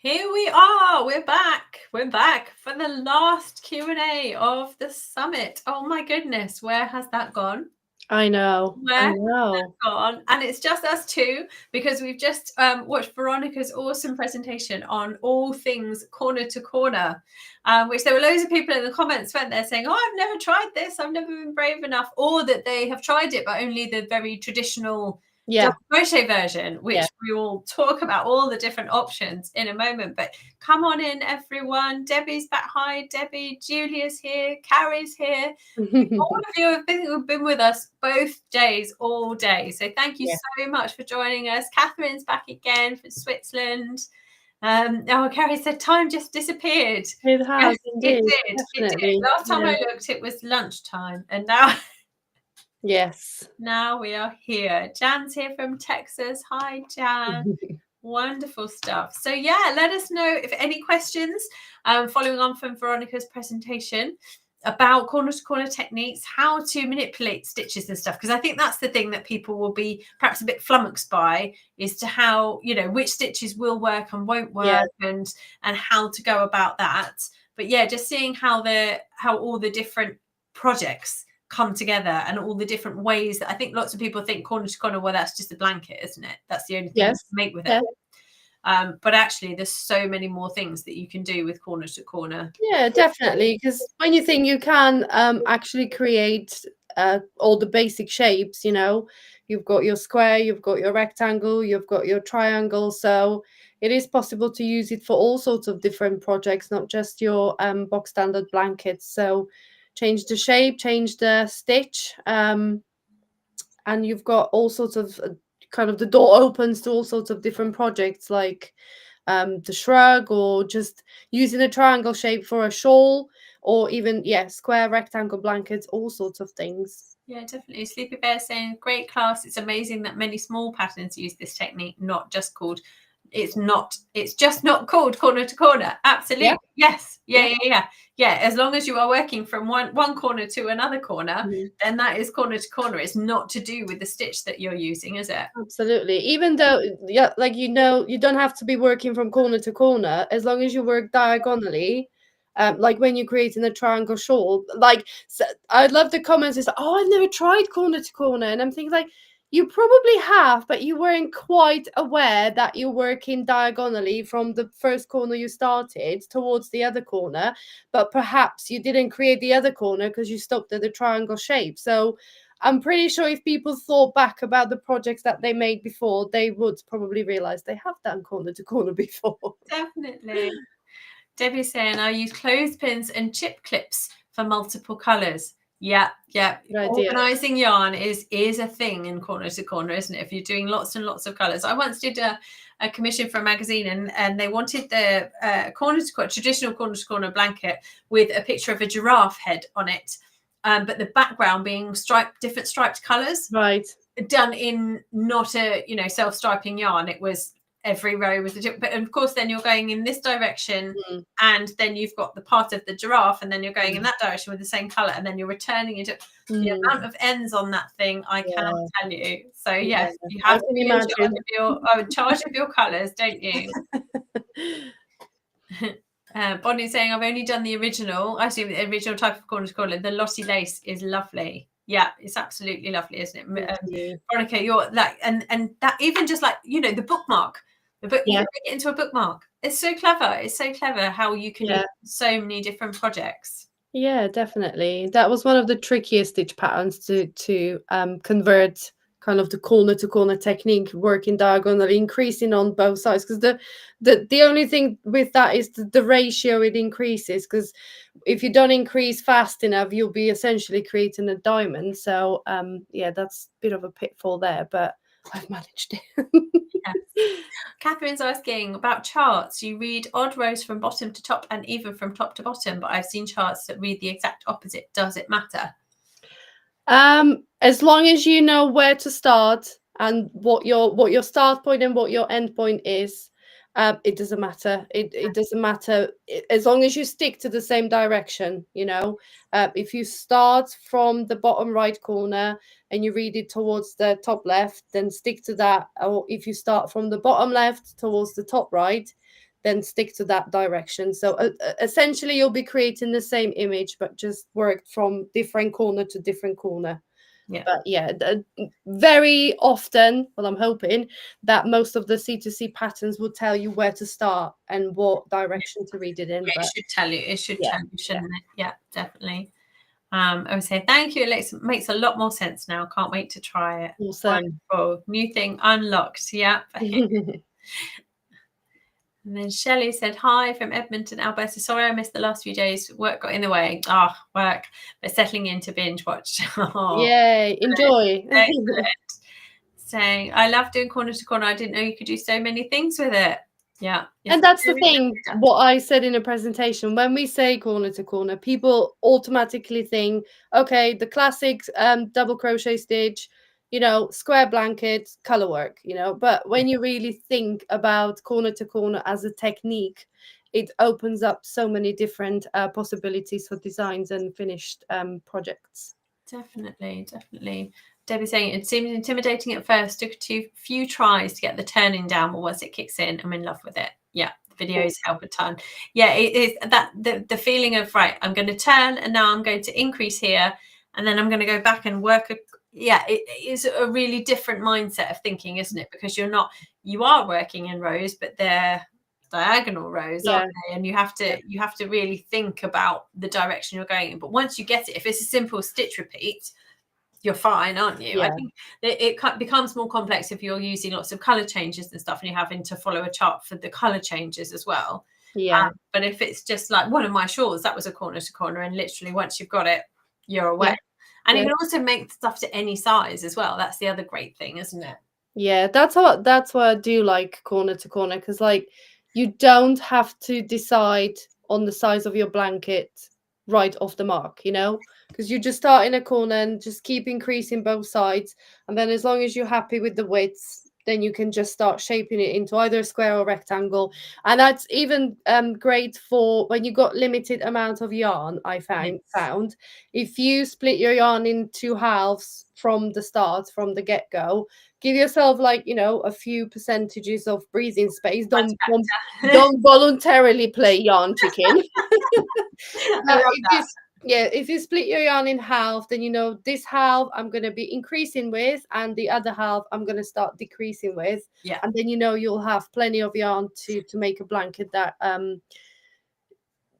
Here we are. We're back. We're back for the last Q&A of the summit. Oh my goodness, where has that gone? I know. Gone? And it's just us two because we've just watched Veronica's awesome presentation on all things corner to corner, which there were loads of people in the comments went there saying, "Oh, I've never tried this. I've never been brave enough," or that they have tried it, but only the very traditional double crochet version, which we will talk about all the different options in a moment. But come on in, everyone. Debbie's back. Hi, Debbie. Julia's here. Carrie's here. All of you have been with us both days, all day. So thank you so much for joining us. Catherine's back again from Switzerland. Carrie said time just disappeared. It has, indeed. It did. Last time I looked, it was lunchtime, and now now we are here. Jan's here from Texas. Hi, Jan. Wonderful stuff. So let us know if any questions following on from Veronica's presentation about corner to corner techniques, how to manipulate stitches and stuff, because I think that's the thing that people will be perhaps a bit flummoxed by, is to how, which stitches will work and won't work, and how to go about that. But just seeing how all the different projects come together and all the different ways that I think lots of people think corner to corner, well, that's just a blanket, isn't it? That's the only thing you can make with it. But actually there's so many more things that you can do with corner to corner. Definitely, because when you think you can actually create all the basic shapes, you've got your square, you've got your rectangle, you've got your triangle, so it is possible to use it for all sorts of different projects, not just your box standard blankets. So change the shape, change the stitch, and you've got all sorts of kind of the door opens to all sorts of different projects, like the shrug, or just using a triangle shape for a shawl, or even square, rectangle blankets, all sorts of things. Yeah, definitely. Sleepy Bear saying, great class. It's amazing that many small patterns use this technique, it's just not called corner to corner. Absolutely. Yes. As long as you are working from one corner to another corner, then that is corner to corner. It's not to do with the stitch that you're using, is it? Absolutely. Even though you don't have to be working from corner to corner, as long as you work diagonally. Like when you're creating a triangle shawl, I love the comments. It's like, oh, I've never tried corner to corner, and I'm thinking, like, you probably have, but you weren't quite aware that you're working diagonally from the first corner you started towards the other corner, but perhaps you didn't create the other corner because you stopped at the triangle shape. So I'm pretty sure if people thought back about the projects that they made before, they would probably realize they have done corner to corner before. Definitely. Debbie's saying, I use clothespins and chip clips for multiple colors. Yeah. Organizing yarn is a thing in corner to corner, isn't it? If you're doing lots and lots of colors. I once did a commission for a magazine, and they wanted the traditional corner to corner blanket with a picture of a giraffe head on it, but the background being different striped colors, done in not a self-striping yarn. It was every row was but of course then you're going in this direction, and then you've got the part of the giraffe, and then you're going in that direction with the same color, and then you're returning it. The amount of ends on that thing, I cannot tell you. So yes, you have to be in charge of your colors, don't you? Bonnie's saying, I've only done the original. I assume the original type of corner to corner. The Lottie lace is lovely. Yeah, it's absolutely lovely, isn't it? Veronika, you're like, and that even just like, the bookmark. You can make it into a bookmark. It's so clever. It's so clever how you can use so many different projects. Yeah, definitely. That was one of the trickiest stitch patterns to convert kind of the corner to corner technique, working diagonally, increasing on both sides, because the only thing with that is the ratio it increases, because if you don't increase fast enough, you'll be essentially creating a diamond. So that's a bit of a pitfall there, but I've managed it. Catherine's asking about charts. You read odd rows from bottom to top and even from top to bottom, but I've seen charts that read the exact opposite. Does it matter? As long as you know where to start and what your start point and what your end point is, it doesn't matter. It doesn't matter as long as you stick to the same direction. If you start from the bottom right corner and you read it towards the top left, then stick to that. Or if you start from the bottom left towards the top right, then stick to that direction. So essentially you'll be creating the same image, but just worked from different corner to different corner. Yeah. But yeah, very often, well, I'm hoping that most of the C2C patterns will tell you where to start and what direction to read it in. Yeah, but it should tell you. It should tell you, shouldn't it? Yeah, definitely. I would say thank you. It makes a lot more sense now. Can't wait to try it. Awesome. Wonderful. New thing unlocked. Yeah. And then Shelley said, hi from Edmonton, Alberta. Sorry I missed the last few days. Work got in the way. Work. But settling in to binge watch. Yay. Enjoy. Saying, I love doing corner to corner. I didn't know you could do so many things with it. Yeah. And that's the thing, what I said in a presentation, when we say corner to corner, people automatically think, okay, the classic double crochet stitch, square blanket, color work, but when you really think about corner to corner as a technique, it opens up so many different possibilities for designs and finished projects. Definitely. Debbie's saying it seems intimidating at first. Took a few tries to get the turning down, but once it kicks in, I'm in love with it. Yeah, the videos help a ton. Yeah, it is that the feeling of, right, I'm going to turn and now I'm going to increase here and then I'm going to go back and work. It is a really different mindset of thinking, isn't it? Because you are working in rows, but they're diagonal rows, aren't they? And you have to really think about the direction you're going in. But once you get it, if it's a simple stitch repeat, you're fine, aren't you? I think it becomes more complex if you're using lots of color changes and stuff and you're having to follow a chart for the color changes as well. But if it's just like one of my shawls, that was a corner to corner, and literally once you've got it, you're away. And you can also make stuff to any size as well. That's the other great thing, isn't it? Yeah, that's what I do like corner to corner, because like you don't have to decide on the size of your blanket right off the mark, because you just start in a corner and just keep increasing both sides, and then as long as you're happy with the widths, then you can just start shaping it into either a square or rectangle. And that's even great for when you got limited amount of yarn. I found if you split your yarn in two halves from the start, from the get-go, give yourself a few percentages of breathing space. Don't voluntarily play yarn chicken. If you split your yarn in half, then this half I'm going to be increasing with, and the other half I'm going to start decreasing with. And then you'll have plenty of yarn to make a blanket that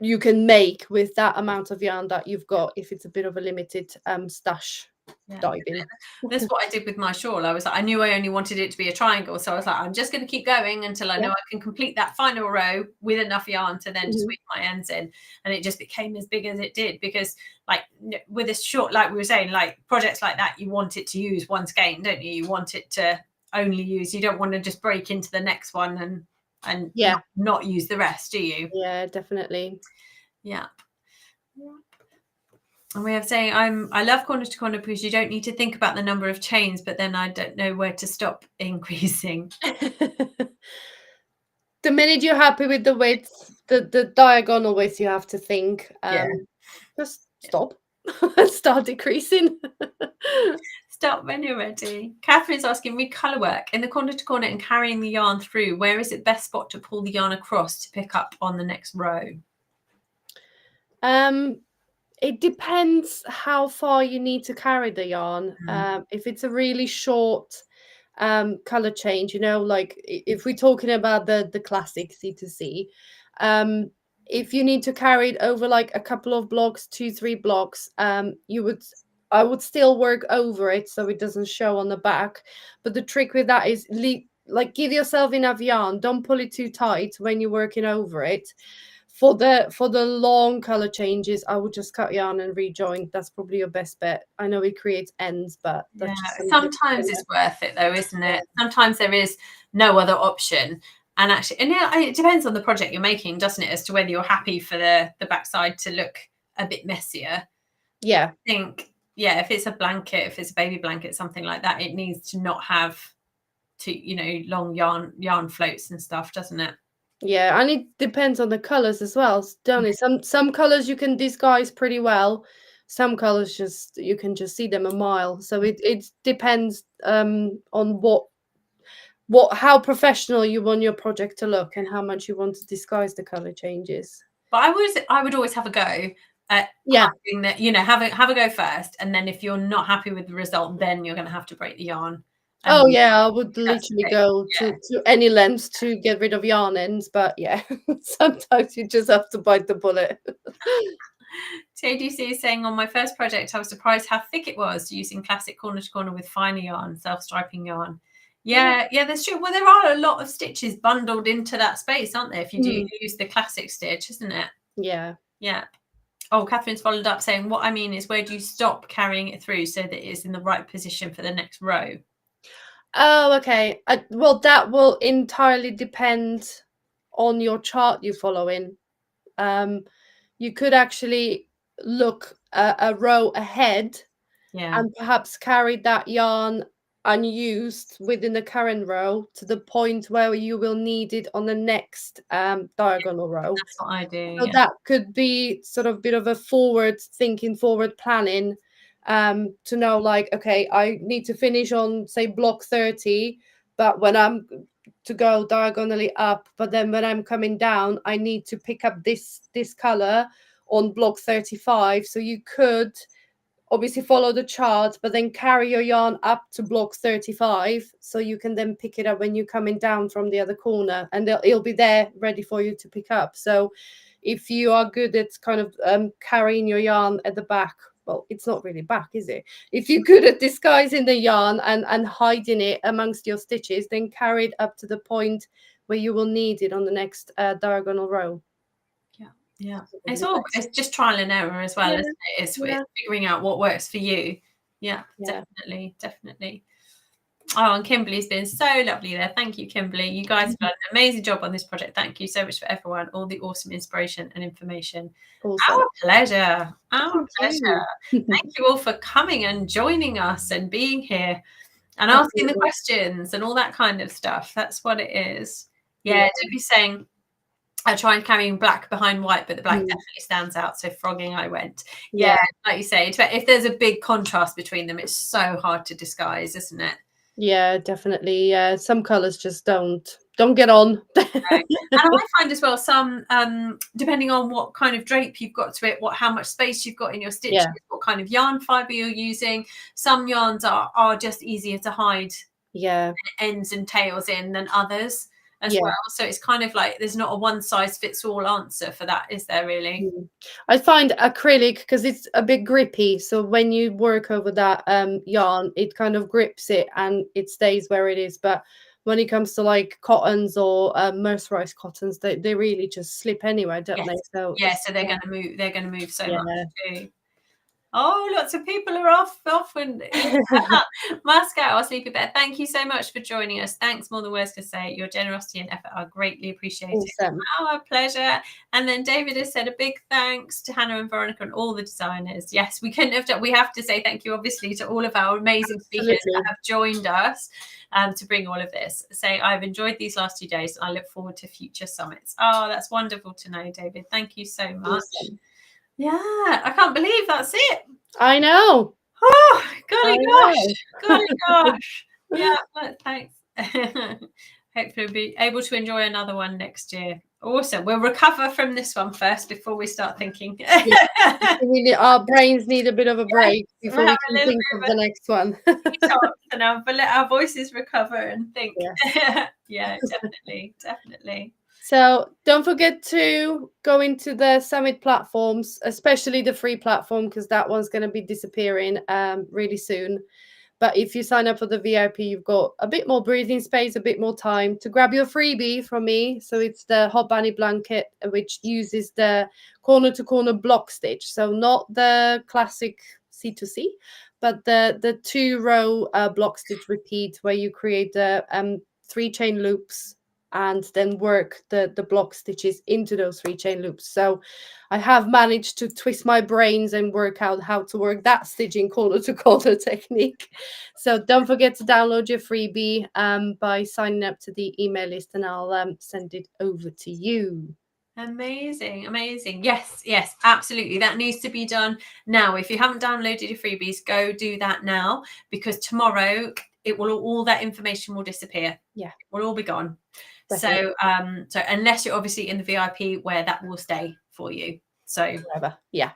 you can make with that amount of yarn that you've got, if it's a bit of a limited stash. Diving. That's what I did with my shawl. I knew I only wanted it to be a triangle, so I was like, I'm just going to keep going until I know I can complete that final row with enough yarn to then squeeze my ends in, and it just became as big as it did. Because like with a short, like we were saying, like projects like that, you want it to use one skein, don't you? You want it to only use, you don't want to just break into the next one and not use the rest, do you? Yeah, definitely. And we have saying, I love corner to corner because you don't need to think about the number of chains, but then I don't know where to stop increasing. The minute you're happy with the width, the diagonal width, you have to think. Just stop. Start decreasing. Stop when you're ready. Catherine's asking me color work in the corner to corner and carrying the yarn through. Where is it best spot to pull the yarn across to pick up on the next row? It depends how far you need to carry the yarn. If it's a really short color change, like if we're talking about the classic C2C, if you need to carry it over like a couple of blocks, 2-3 blocks, I would still work over it so it doesn't show on the back. But the trick with that is give yourself enough yarn. Don't pull it too tight when you're working over it. For the long color changes, I would just cut yarn and rejoin. That's probably your best bet. I know it creates ends, but sometimes it's worth it though, isn't it? Sometimes there is no other option. And actually, it depends on the project you're making, doesn't it, as to whether you're happy for the backside to look a bit messier. I think, if it's a blanket, if it's a baby blanket, something like that, it needs to not have long yarn floats and stuff, doesn't it? Yeah, and it depends on the colors as well, don't it? Some colors you can disguise pretty well. Some colors you can just see them a mile. So it depends on what how professional you want your project to look and how much you want to disguise the color changes. But I would always have a go at having that, you know, have a go first, and then if you're not happy with the result, then you're going to have to break the yarn. Oh yeah, I would literally go to any lengths to get rid of yarn ends, but yeah, sometimes you just have to bite the bullet. TDC is saying, on my first project, I was surprised how thick it was using classic corner to corner with finer yarn, self-striping yarn. Yeah, that's true. Well, there are a lot of stitches bundled into that space, aren't there? If you do use the classic stitch, isn't it? Yeah. Oh, Catherine's followed up saying, what I mean is, where do you stop carrying it through so that it's in the right position for the next row? Oh, okay. Well, that will entirely depend on your chart you're following. You could actually look a row ahead and perhaps carry that yarn unused within the current row to the point where you will need it on the next diagonal row. That's what I do. So that could be sort of a bit of a forward thinking, forward planning, to know, like, okay, I need to finish on, say, block 30, but when I'm to go diagonally up, but then when I'm coming down, I need to pick up this color on block 35. So you could obviously follow the chart, but then carry your yarn up to block 35, so you can then pick it up when you're coming down from the other corner, and it'll be there ready for you to pick up. So if you are good at kind of carrying your yarn at the back, well, it's not really back, is it? If you're good at disguising the yarn and hiding it amongst your stitches, then carry it up to the point where you will need it on the next diagonal row. Yeah, it's just trial and error as well, isn't it? It's figuring out what works for you. Yeah, definitely. Oh, and Kimberly's been so lovely there. Thank you, Kimberly. You guys have done an amazing job on this project. Thank you so much for everyone, all the awesome inspiration and information. Awesome. Our pleasure. Thank you all for coming and joining us and being here and asking the questions and all that kind of stuff. That's what it is. Debbie's saying, I tried carrying black behind white, but the black definitely stands out. So frogging I went. Yeah, like you say, if there's a big contrast between them, it's so hard to disguise, isn't it? Yeah, definitely. Yeah, some colors just don't get on. And I find as well, some depending on what kind of drape you've got to it, how much space you've got in your stitches, what kind of yarn fiber you're using. Some yarns are just easier to hide ends and tails in than others as well. So it's kind of like there's not a one size fits all answer for that, is there really? I find acrylic, because it's a bit grippy, so when you work over that yarn, it kind of grips it and it stays where it is. But when it comes to like cottons or mercerized cottons, they really just slip anywhere, don't they? So so they're going to move so much too. Oh, lots of people are off and Moscow, our sleepy bear. Thank you so much for joining us. Thanks, more than words to say. Your generosity and effort are greatly appreciated. Awesome. Our pleasure. And then David has said a big thanks to Hannah and Veronika and all the designers. Yes, we couldn't have done. We have to say thank you, obviously, to all of our amazing speakers that have joined us to bring all of this. Say, I've enjoyed these last 2 days. And I look forward to future summits. Oh, that's wonderful to know, David. Thank you so much. Awesome. Yeah, I can't believe that's it. I know. Oh, golly gosh. Yeah, thanks. Hopefully we'll be able to enjoy another one next year. Awesome. We'll recover from this one first before we start thinking. Our brains need a bit of a break before we can think of the next one. And let our voices recover and think. Yeah, definitely. So don't forget to go into the Summit platforms, especially the free platform, because that one's going to be disappearing really soon. But if you sign up for the VIP, you've got a bit more breathing space, a bit more time to grab your freebie from me. So it's the Hot Bunny blanket, which uses the corner-to-corner block stitch. So not the classic C2C, but the 2-row block stitch repeat, where you create the 3 chain loops and then work the block stitches into those 3 chain loops. So I have managed to twist my brains and work out how to work that stitching corner to corner technique. So don't forget to download your freebie by signing up to the email list, and I'll send it over to you. Amazing. Yes, absolutely. That needs to be done now. If you haven't downloaded your freebies, go do that now, because tomorrow it will all that information will disappear. Yeah, it will all be gone. Definitely. So unless you're obviously in the VIP, where that will stay for you. So forever. Yeah.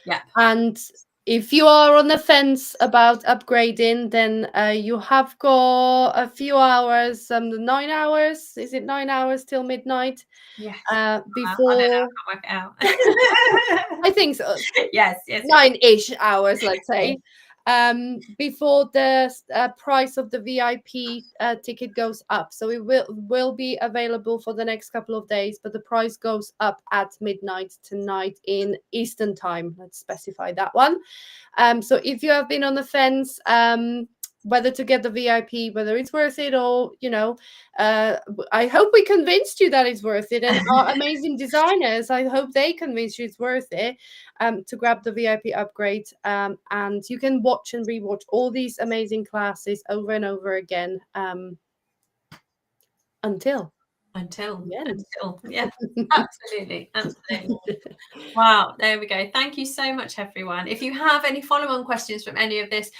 yeah. And if you are on the fence about upgrading, then you have got a few hours, 9 hours. Is it 9 hours till midnight? Yes. Before I don't know, I can't work it out. I think so. Yes. 9-ish hours, let's say. Before the price of the VIP ticket goes up. So it will be available for the next couple of days, but the price goes up at midnight tonight in Eastern time. Let's specify that one. So if you have been on the fence, whether to get the VIP, whether it's worth it, or I hope we convinced you that it's worth it, and our amazing designers, I hope they convinced you it's worth it to grab the VIP upgrade. And you can watch and rewatch all these amazing classes over and over again until yeah. Absolutely. Wow, there we go. Thank you so much, everyone. If you have any follow-on questions from any of this,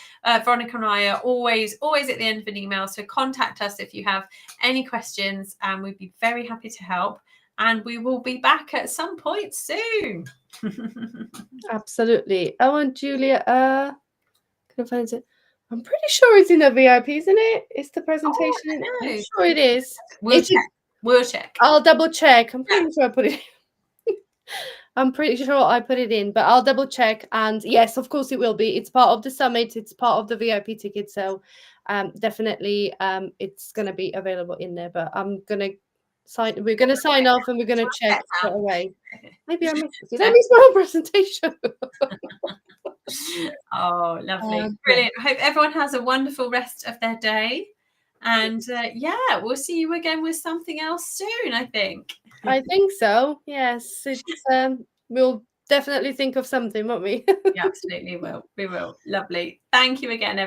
Veronika and I are always at the end of an email, so contact us if you have any questions, and we'd be very happy to help, and we will be back at some point soon. Absolutely. Oh, and Julia, can I find it? I'm pretty sure it's in the VIP, isn't it? It's the presentation. I'm sure it is. We'll check. I'll double check. I'm pretty sure I put it in. I'm pretty sure I put it in, but I'll double check. And yes, of course it will be. It's part of the summit. It's part of the VIP ticket. So definitely it's going to be available in there. But we're going to sign off, and we're going to check straight away. Maybe I missed it. Did I miss my own presentation? Oh, lovely. Brilliant. I hope everyone has a wonderful rest of their day. And we'll see you again with something else soon, I think. I think so. Yes. It's we'll definitely think of something, won't we? We absolutely will. We will. Lovely. Thank you again, everyone.